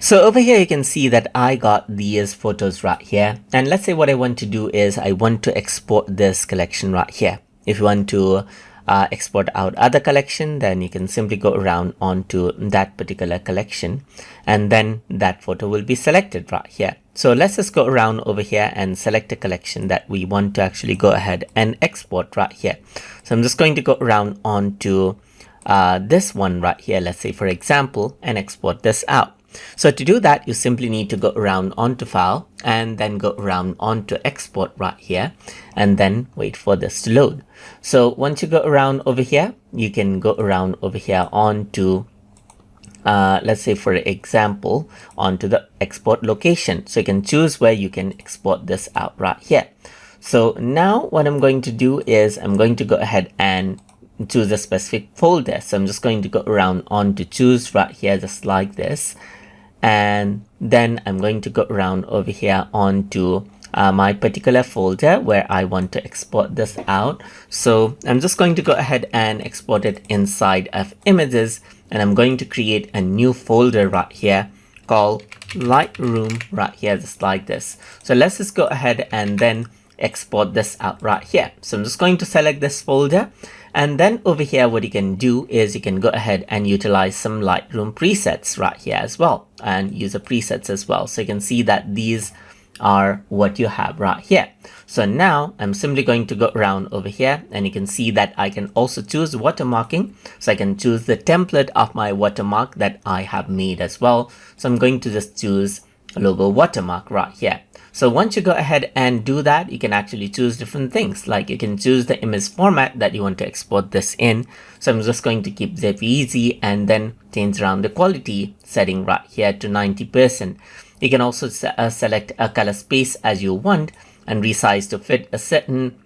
So over here you can see that I got these photos right here, and let's say what I want to do is I want to export this collection right here. If you want to export out other collection, then you can simply go around onto that particular collection, and then that photo will be selected right here. So let's just go around over here and select a collection that we want to actually go ahead and export right here. So I'm just going to go around onto this one right here, let's say for example, and export this out. So to do that, you simply need to go around onto file and then go around onto export right here, and then wait for this to load. So once you go around over here, you can go around over here onto let's say for example onto the export location. So you can choose where you can export this out right here. So now what I'm going to do is I'm going to go ahead and choose a specific folder. So I'm just going to go around on to choose right here, just like this. And then I'm going to go around over here onto my particular folder where I want to export this out. So I'm just going to go ahead and export it inside of images, and I'm going to create a new folder right here called Lightroom right here, just like this. So let's just go ahead and then export this out right here. So I'm just going to select this folder, and then over here what you can do is you can go ahead and utilize some Lightroom presets right here as well, and user presets as well. So you can see that these are what you have right here. So now I'm simply going to go around over here, and you can see that I can also choose watermarking. So I can choose the template of my watermark that I have made as well. So I'm going to just choose logo watermark right here. So once you go ahead and do that, you can actually choose different things. Like you can choose the image format that you want to export this in. So I'm just going to keep JPEG and then change around the quality setting right here to 90%. You can also select a color space as you want and resize to fit a certain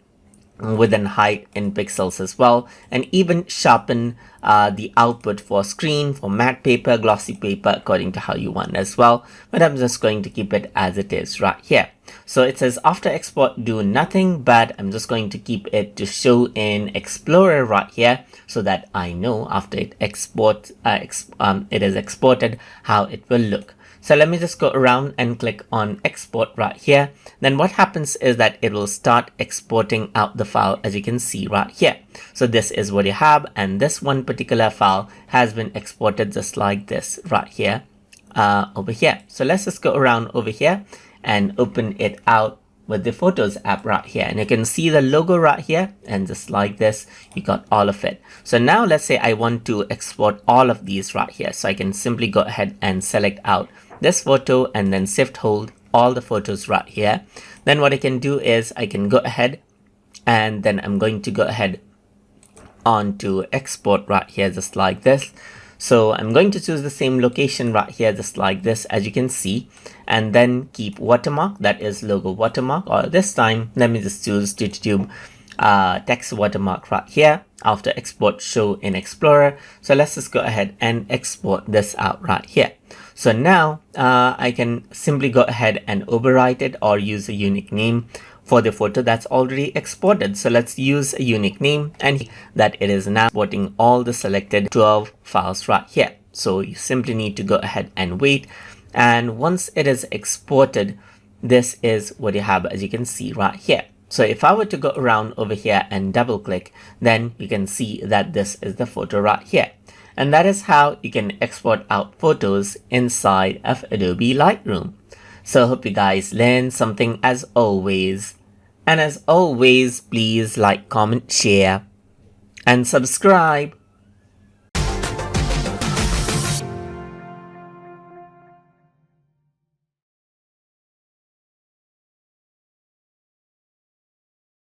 width and height in pixels as well, and even sharpen the output for screen, for matte paper, glossy paper, according to how you want as well. But I'm just going to keep it as it is right here. So it says after export do nothing, but I'm just going to keep it to show in Explorer right here, so that I know after it it is exported how it will look. So let me just go around and click on export right here. Then what happens is that it will start exporting out the file, as you can see right here. So this is what you have, and this one particular file has been exported just like this right here over here. So let's just go around over here and open it out with the Photos app right here, and you can see the logo right here, and just like this you got all of it. So now let's say I want to export all of these right here, so I can simply go ahead and select out this photo and then shift hold all the photos right here. Then what I can do is I can go ahead and then I'm going to go ahead on to export right here, just like this. So I'm going to choose the same location right here, just like this, as you can see, and then keep watermark, that is logo watermark, or this time let me just choose YouTube text watermark right here. After export show in Explorer. So let's just go ahead and export this out right here. So now I can simply go ahead and overwrite it or use a unique name for the photo that's already exported. So let's use a unique name, and that it is now exporting all the selected 12 files right here. So you simply need to go ahead and wait, and once it is exported, this is what you have, as you can see right here. So if I were to go around over here and double click, then you can see that this is the photo right here. And that is how you can export out photos inside of Adobe Lightroom. So I hope you guys learned something as always. And as always, please like, comment, share, and subscribe.